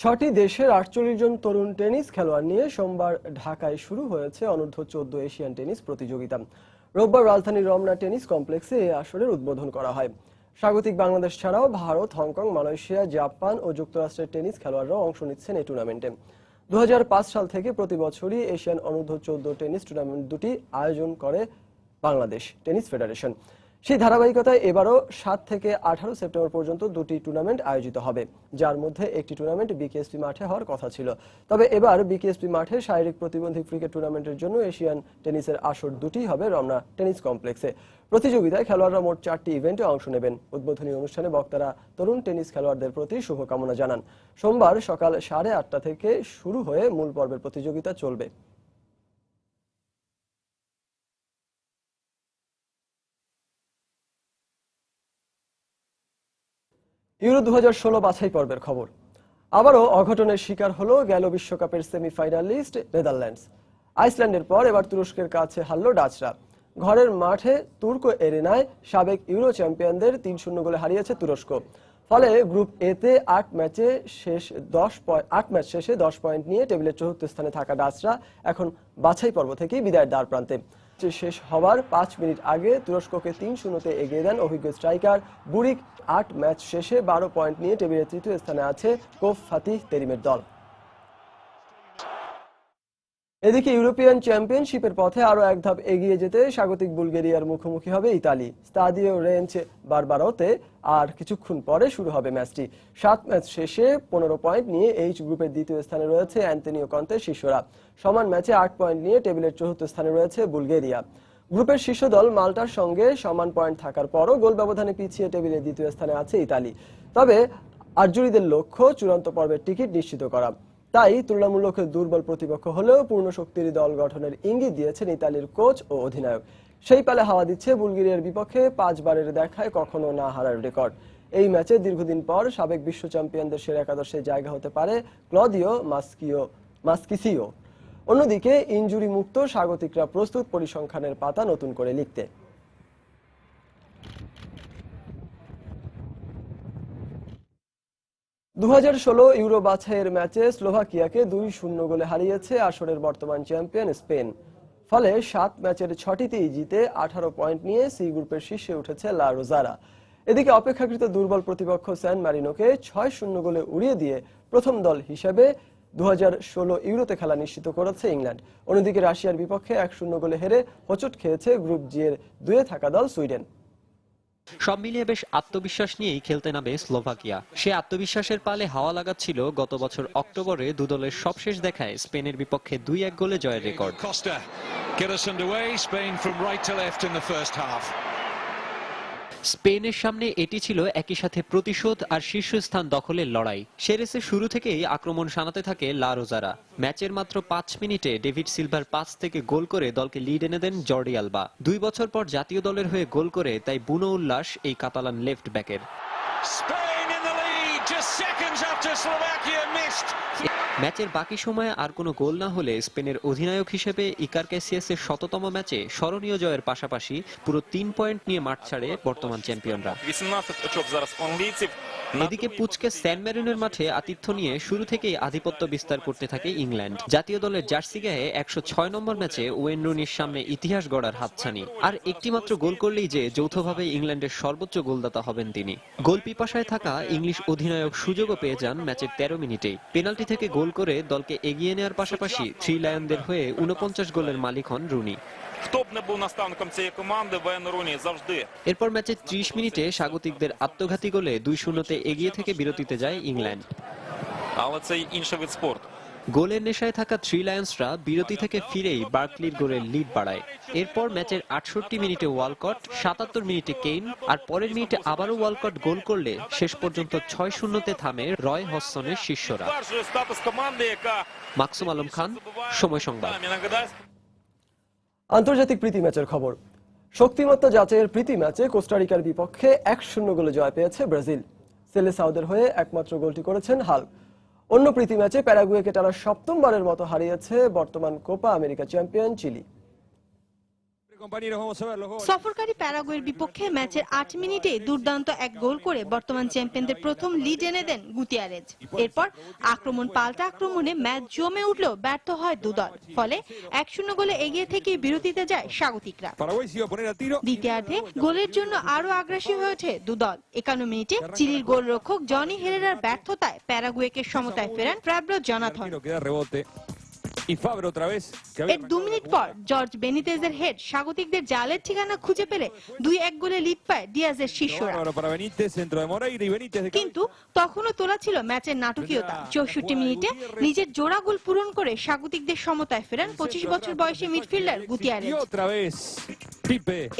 6টি দেশের 48 জন তরুণ টেনিস খেলোয়াড় নিয়ে সোমবার ঢাকায় শুরু হয়েছে অনূর্ধ্ব 14 এশিয়ান টেনিস প্রতিযোগিতা। রোববার রাজধানীর রমনা টেনিস কমপ্লেক্সে এই আসরের উদ্বোধন করা হয়। স্বাগতিক বাংলাদেশ ছাড়াও ভারত, হংকং, মালয়েশিয়া, জাপান ও যুক্তরাষ্ট্রের টেনিস খেলোয়াড়রাও অংশ নিচ্ছেন এই টুর্নামেন্টে। 2005 সাল থেকে প্রতি বছরই এশিয়ান অনূর্ধ্ব 14 টেনিস টুর্নামেন্ট দুটি আয়োজন করে বাংলাদেশ টেনিস ফেডারেশন। সেই ধারাবাহিকতায় এবারও 7 থেকে 18 সেপ্টেম্বর পর্যন্ত দুটি টুর্নামেন্ট আয়োজিত হবে, যার মধ্যে একটি টুর্নামেন্ট বিকেএসপি মাঠে হওয়ার কথা ছিল। তবে এবার বিকেএসপি মাঠে শারীরিক প্রতিবন্ধী ক্রিকেট টুর্নামেন্টের জন্য এশিয়ান টেনিসের আসর দুটি হবে রমনা টেনিস কমপ্লেক্সে। প্রতিযোগিতায় খেলোয়াড়রা মোট 4টি ইভেন্টে অংশ নেবেন। উদ্বোধনী অনুষ্ঠানে বক্তারা তরুণ টেনিস খেলোয়াড়দের প্রতি শুভকামনা জানান। সোমবার সকাল 8:30 থেকে শুরু হয়ে মূল পর্বের প্রতিযোগিতা চলবে। ইউরো 2016 বাছাই পর্বের খবর। আবারও অঘটনের শিকার হলো গেল বিশ্বকাপের সেমিফাইনালিস্ট নেদারল্যান্ডস। আইসল্যান্ডের পর এবার তুরস্কের কাছে হারল ডাচরা। ঘরের মাঠে তুর্ক এরেনায় সাবেক ইউরো চ্যাম্পিয়নদের 3-0 গোলে হারিয়েছে তুরস্ক। ফলে গ্রুপ এতে 8 ম্যাচ শেষে 10 পয়েন্ট নিয়ে টেবিলের চতুর্থ স্থানে থাকা ডাচরা এখন বাছাই পর্ব থেকেই বিদায়ের দ্বার প্রান্তে। শেষ হওয়ার 5 মিনিট আগে তুরস্ককে 3-0 এগিয়ে দেন অভিজ্ঞ স্ট্রাইকার বুরিক। 8 ম্যাচ শেষে 12 পয়েন্ট নিয়ে টেবিলের তৃতীয় স্থানে আছে কোফ ফাতিহ তেরিমের দল। এদিকে ইউরোপিয়ান চ্যাম্পিয়নশিপের পথে আরো এক ধাপ এগিয়ে যেতে স্বাগতিক বুলগেরিয়ার মুখোমুখি হবে ইতালি। স্তাদিও রেঞ্চ বারবারোতে আর কিছুক্ষণ পরে শুরু হবে ম্যাচটি। 7 ম্যাচ শেষে 15 পয়েন্ট নিয়ে এইচ গ্রুপের দ্বিতীয় স্থানে রয়েছে অ্যান্তনিও কন্তের শিষ্যরা। সমান ম্যাচে 8 পয়েন্ট নিয়ে টেবিলের চতুর্থ স্থানে রয়েছে বুলগেরিয়া। গ্রুপের শীর্ষ দল মাল্টার সঙ্গে সমান পয়েন্ট থাকার পরও গোল ব্যবধানে পিছিয়ে টেবিলের দ্বিতীয় স্থানে আছে ইতালি। তবে আর্জুরিদের লক্ষ্য চূড়ান্ত পর্বের টিকিট নিশ্চিত করা। তাই তুলনামূলক দুর্বল প্রতিপক্ষ হলেও পূর্ণ শক্তির দল গঠনের ইঙ্গিত দিয়েছেন ইতালির কোচ ও অধিনায়ক। সেই পালে হাওয়া দিচ্ছে বুলগেরিয়ার বিপক্ষে 5 বারের দেখায় কখনো না হারার রেকর্ড। এই ম্যাচে দীর্ঘদিন পর সাবেক বিশ্ব চ্যাম্পিয়নদের সেরা একাদশে জায়গা হতে পারে ক্লদিও মাস্কিসিও। অন্যদিকে ইনজুরি মুক্ত স্বাগতিকরা প্রস্তুত পরিসংখ্যানের পাতা নতুন করে লিখতে। (2016) ইউরো বাছাইয়ের ম্যাচে স্লোভাকিয়াকে 2-0 গোলে হারিয়েছে আসরের বর্তমান চ্যাম্পিয়ন স্পেন। ফলে 7 ম্যাচের 6টিতেই জিতে 18 পয়েন্ট নিয়ে সি গ্রুপের শীর্ষে উঠেছে লা রোজারা। এদিকে অপেক্ষাকৃত দুর্বল প্রতিপক্ষ স্যান মারিনোকে 6-0 গোলে উড়িয়ে দিয়ে প্রথম দল হিসেবে 2016 ইউরোতে খেলা নিশ্চিত করেছে ইংল্যান্ড। অন্যদিকে রাশিয়ার বিপক্ষে 1-0 গোলে হেরে হোঁচট খেয়েছে গ্রুপ জি এর 2-এ থাকা দল সুইডেন।
সব মিলিয়ে বেশ আত্মবিশ্বাস নিয়েই খেলতে নামে স্লোভাকিয়া। সে আত্মবিশ্বাসের পালে হাওয়া লাগাচ্ছিল গত বছর অক্টোবরে দু দলের সবশেষ দেখায় স্পেনের বিপক্ষে 2-1 গোলে জয়ের রেকর্ড। স্পেনের সামনে এটি ছিল একই সাথে প্রতিশোধ আর শীর্ষস্থান দখলের লড়াই। সে রেসে শুরু থেকেই আক্রমণ শানাতে থাকে লা রোজারা। ম্যাচের মাত্র 5 মিনিটে ডেভিড সিলভার পাস থেকে গোল করে দলকে লিড এনে দেন জর্ডি আলবা। 2 বছর পর জাতীয় দলের হয়ে গোল করে তাই বুনো উল্লাস এই কাতালান লেফট ব্যাকের। ম্যাচের বাকি সময়ে আর কোনো গোল না হলে স্পেনের অধিনায়ক হিসেবে ইকার ক্যাসিয়াসের 100তম ম্যাচে স্মরণীয় জয়ের পাশাপাশি পুরো 3 পয়েন্ট নিয়ে মাঠ ছাড়ে বর্তমান চ্যাম্পিয়নরা। এদিকে পুচকে স্যান ম্যারিনোর মাঠে আতিথ্য নিয়ে শুরু থেকেই আধিপত্য বিস্তার করতে থাকে ইংল্যান্ড। জাতীয় দলের জার্সি গায়ে 106 নম্বর ম্যাচে ওয়েন রুনির সামনে ইতিহাস গড়ার হাতছানি। আর একটি মাত্র গোল করলেই যে যৌথভাবে ইংল্যান্ডের সর্বোচ্চ গোলদাতা হবেন তিনি। গোল পিপাসায় থাকা ইংলিশ অধিনায়ক সুযোগও পেয়ে যান ম্যাচের 13 মিনিটেই। পেনাল্টি থেকে গোল করে দলকে এগিয়ে নেওয়ার পাশাপাশি থ্রি লায়নদের হয়ে 49 গোলের মালিক হন রুনি। এরপর ম্যাচের 30 মিনিটে স্বাগতিকদের আত্মঘাতী গোলে 2-0 এগিয়ে থেকে বিরতিতে যায় ইংল্যান্ড। গোলের নেশায় থাকা থ্রি লায়ন্সরা বিরতি থেকে ফিরেই বার্কলির গোলের লিড বাড়ায়। এরপর ম্যাচের 68 মিনিটে ওয়ালকট, 77 মিনিটে কেইন আর পরের মিনিটে আবারও ওয়ালকট গোল করলে শেষ পর্যন্ত 6-0 থামে রয় হডসনের শিষ্যরা। মাকসুম আলম খান, সময় সংবাদ।
আন্তর্জাতিক প্রীতি ম্যাচের খবর। শক্তিমত্তা যাচাইয়ের প্রীতি ম্যাচে কোস্টারিকার বিপক্ষে 1-0 গোলে জয় পেয়েছে ব্রাজিল। সেলেসাওদের হয়ে একমাত্র গোলটি করেছেন হাল। অন্য প্রীতি ম্যাচে প্যারাগুয়েকে টানা 7মবারের মতো হারিয়েছে বর্তমান কোপা আমেরিকা চ্যাম্পিয়ন চিলি।
সফরকারী প্যারাগুয়ের বিপক্ষে ম্যাচের 8 মিনিটে দুর্দান্ত এক গোল করে বর্তমান চ্যাম্পিয়নদের প্রথম লিড এনে দেন গুতিয়ারেজ। এরপর আক্রমণ পাল্টা আক্রমণে ম্যাচ জমে উঠলেও ব্যর্থ হয় দুদল। ফলে 1-0 গোলে এগিয়ে থেকে বিরতিতে যায় স্বাগতিকরা। দ্বিতীয়ার্ধে গোলের জন্য আরো আগ্রাসী হয়ে ওঠে দুদল। 51 মিনিটে চিলির গোলরক্ষক জনি হেরেরার ব্যর্থতায় প্যারাগুয়েকে সমতায় ফেরান ফ্যাব্রো জনাথন। এর 2 মিনিট পর জর্জ বেনিতেজের হেড স্বাগতিকদের জালের ঠিকানা খুঁজে পেলে 2-1 গোলে লিড পায় ডিয়াজের শিষ্যরা। কিন্তু তখনও তোলা ছিল ম্যাচের নাটকীয়তা। 64 মিনিটে নিজের জোড়া গোল পূরণ করে স্বাগতিকদের সমতায় ফেরান 25 বছর বয়সী মিডফিল্ডার গুতিয়ারেজ।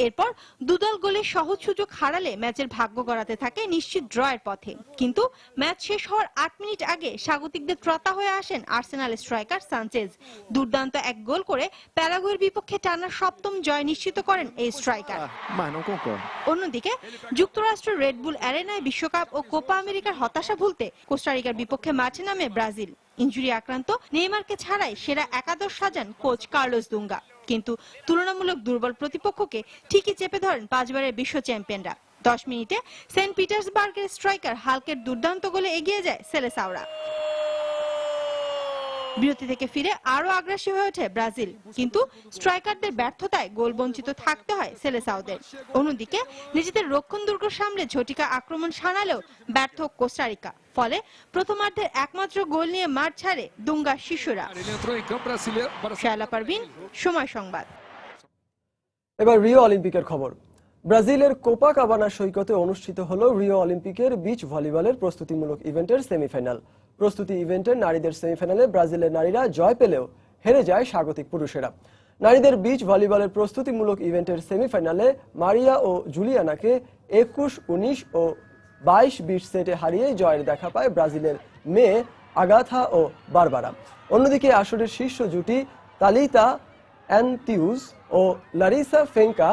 এরপর দুদল গোলে সহজ সুযোগ হারালে ম্যাচের ভাগ্য গড়াতে থাকে নিশ্চিত ড্রয়ের পথে। কিন্তু ম্যাচ শেষ হওয়ার 8 মিনিট আগে স্বাগতিকদের ত্রতা হয়ে আসেন আর্সেনাল স্ট্রাইকার সানচেজ। দুর্দান্ত এক গোল করে প্যারাগুয়ের বিপক্ষে টানা 7ম জয় নিশ্চিত করেন এই স্ট্রাইকার। অন্যদিকে যুক্তরাষ্ট্রের রেডবুল অ্যারেনায় বিশ্বকাপ ও কোপা আমেরিকার হতাশা ভুলতে কোস্টারিকার বিপক্ষে মাঠে নামে ব্রাজিল। ইনজুরি আক্রান্ত নেইমারকে ছাড়াই সেরা একাদশ সাজান কোচ কার্লোস দুঙ্গা। কিন্তু তুলনামূলক দুর্বল প্রতিপক্ষকে ঠিকই চেপে ধরেন 5 বারের বিশ্ব চ্যাম্পিয়নরা। 10 মিনিটে সেন্ট পিটার্সবার্গের স্ট্রাইকার হালকের দুর্দান্ত গোলে এগিয়ে যায় সেলেসাওরা। বিরতি থেকে ফিরে আরো আগ্রাসী হয়ে ওঠে ব্রাজিল, কিন্তু স্ট্রাইকারদের ব্যর্থতায় গোল বঞ্চিত থাকতে হয় সেলেসাওদের। অন্যদিকে নিজেদের রক্ষণ দুর্গ সামলে ঝটিকা আক্রমণ সানালেও ব্যর্থ কোস্টারিকা। ফলে প্রথমার্ধের একমাত্র গোল নিয়ে মাঠ ছাড়ে দুঙ্গা শিশুরা। শায়লা পারভিন, সময় সংবাদ।
এবার রিও অলিম্পিকের খবর। ব্রাজিলের কোপাকাবানা সৈকতে অনুষ্ঠিত হলো রিও অলিম্পিকের বিচ ভলিবলের প্রস্তুতিমূলক ইভেন্টের সেমিফাইনাল। প্রস্তুতি ইভেন্টের নারীদের সেমিফাইনালে ব্রাজিলের নারীরা জয় পেলেও হেরে যায় স্বাগতিক পুরুষেরা। নারীদের বিচ ভলিবলের প্রস্তুতিমূলক ইভেন্টের সেমিফাইনালে মারিয়া ও জুলিয়ানাকে 21-19 ও 22-20 সেটে হারিয়ে জয়ের দেখা পায় ব্রাজিলের মেয়ে আগাথা ও বারবারা। অন্যদিকে আসরের শীর্ষ জুটি তালিতা অ্যান্টিউজ ও লারিসা ফেঙ্কা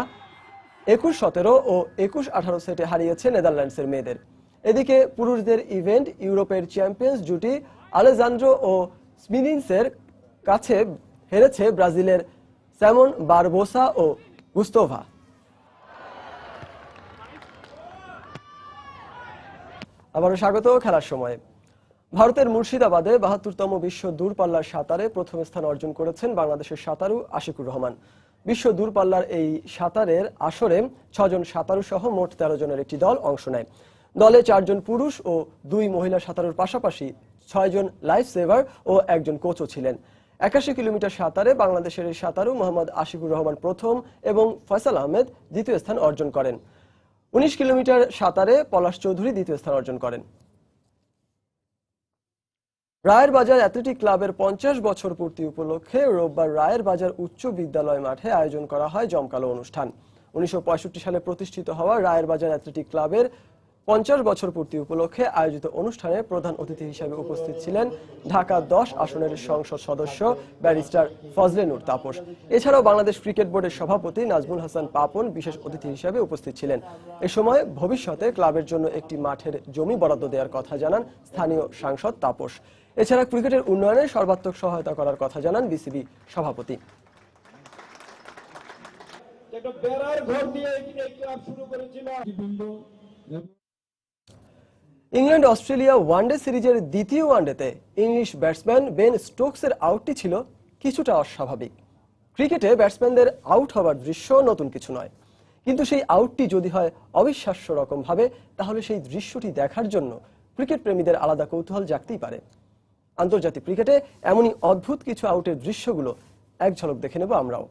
21-17 ও 21-18 সেটে হারিয়েছে নেদারল্যান্ডসের মেয়েদের। এদিকে পুরুষদের ইভেন্ট ইউরোপের চ্যাম্পিয়ন্স জুটি আলেজান্দ্রো ও স্মিনিন্সের কাছে হেরেছে ব্রাজিলের স্যামন বারবোসা ও গুস্তোভা। আবারও স্বাগত খেলার সময়। ভারতের মুর্শিদাবাদে 72তম বিশ্ব দূরপাল্লার সাঁতারে প্রথম স্থান অর্জন করেছেন বাংলাদেশের সাঁতারু আশিকুর রহমান। বিশ্ব দূরপাল্লার এই সাঁতারের আসরে 6 জন সাঁতারু সহ মোট 13 জনের একটি দল অংশ নেয়। দলে 4 জন পুরুষ ও 2 মহিলা সাঁতারুর পাশাপাশি 6 জন লাইফ সেভার ও 1 জন কোচও ছিলেন। 81 কিলোমিটার সাঁতারে বাংলাদেশের এই সাঁতারু মোহাম্মদ আশিকুর রহমান প্রথম এবং ফয়সাল আহমেদ দ্বিতীয় স্থান অর্জন করেন। 19 কিলোমিটার সাঁতারে পলাশ চৌধুরী দ্বিতীয় স্থান অর্জন করেন। রায়ের বাজার অ্যাথলেটিক ক্লাবের 50 বছর পূর্তি উপলক্ষে রোববার রায়ের বাজার উচ্চ বিদ্যালয় মাঠে আয়োজন করা হয় জমকালো অনুষ্ঠান। 1965 সালে প্রতিষ্ঠিত হওয়া রায়ের বাজার অ্যাথলেটিক ক্লাবের 50 বছর পূর্তি উপলক্ষে আয়োজিত অনুষ্ঠানে প্রধান অতিথি হিসেবে উপস্থিত ছিলেন ঢাকা 10 আসনের সংসদ সদস্য ব্যারিস্টার ফজলে নূর তাপস। এছাড়াও বাংলাদেশ ক্রিকেট বোর্ডের সভাপতি নাজমুল হাসান পাপন বিশেষ অতিথি হিসেবে উপস্থিত ছিলেন। এ সময় ভবিষ্যতে ক্লাবের জন্য একটি মাঠের জমি বরাদ্দ দেওয়ার কথা জানান স্থানীয় সাংসদ তাপস। এছাড়া ক্রিকেটের উন্নয়নে সর্বাত্মক সহায়তা করার কথা জানান বিসিবি সভাপতি। ইংল্যান্ড অস্ট্রেলিয়া ওয়ানডে সিরিজের দ্বিতীয় ওয়ানডেতে ইংলিশ ব্যাটসম্যান বেন স্টোকসের আউটটি ছিল কিছুটা অস্বাভাবিক। ক্রিকেটে ব্যাটসম্যানদের আউট হওয়ার দৃশ্য নতুন কিছু নয়, কিন্তু সেই আউটটি যদি হয় অবিশ্বাস্য রকম ভাবে, তাহলে সেই দৃশ্যটি দেখার জন্য ক্রিকেট প্রেমীদের আলাদা কৌতূহল জাগতেই পারে। আন্তর্জাতিক ক্রিকেটে এমনই অদ্ভুত কিছু আউটের দৃশ্যগুলো এক ঝলক দেখে নেব আমরাও।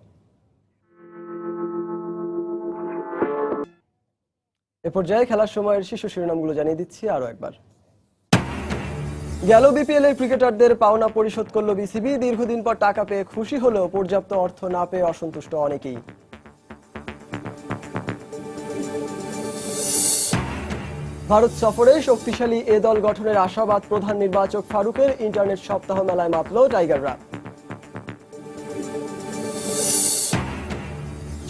এ পর্যায়ে খেলার সময়ের শীর্ষ শিরোনামগুলো জানিয়ে দিচ্ছি আরো একবার। গেল বিপিএল এর ক্রিকেটারদের পাওনা পরিশোধ করল বিসিবি। দীর্ঘদিন পর টাকা পেয়ে খুশি হলেও পর্যাপ্ত অর্থ না পেয়ে অসন্তুষ্ট অনেকেই। ভারত সফরে শক্তিশালী এ দল গঠনের আশাবাদ প্রধান নির্বাচক ফারুকের। ইন্টারনেট সপ্তাহ মেলায় মাতল টাইগাররা।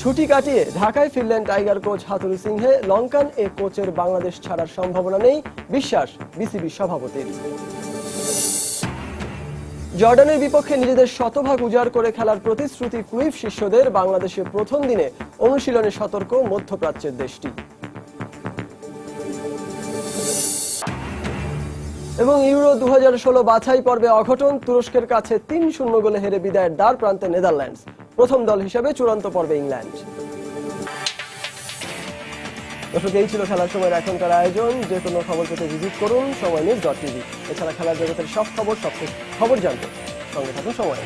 ছুটি কাটিয়ে ঢাকায় ফিরলেন টাইগার কোচ হাথুরু সিংহে। লঙ্কান এ কোচের বাংলাদেশ ছাড়ার সম্ভাবনা নেই, বিশ্বাস বিসিবি সভাপতির। জর্ডানের বিপক্ষে নিজেদের শতভাগ উজাড় করে খেলার প্রতিশ্রুতি ক্রুইফ শিষ্যদের। বাংলাদেশে প্রথম দিনে অনুশীলনে সতর্ক মধ্যপ্রাচ্যের দেশটি। এবং ইউরো 2016 বাছাই পর্বে অঘটন, তুরস্কের কাছে 3-0 গোলে হেরে বিদায়ের দ্বার প্রান্তে নেদারল্যান্ডস। প্রথম দল হিসেবে চূড়ান্ত পর্বে ইংল্যান্ড। দর্শক, এই ছিল খেলার সময়ের এখনকার আয়োজন। যে কোনো খবর পেতে ভিজিট করুন সময়নিউজ.tv। এছাড়া খেলার জগতের সব খবর জানতে সঙ্গে থাকুন সময়।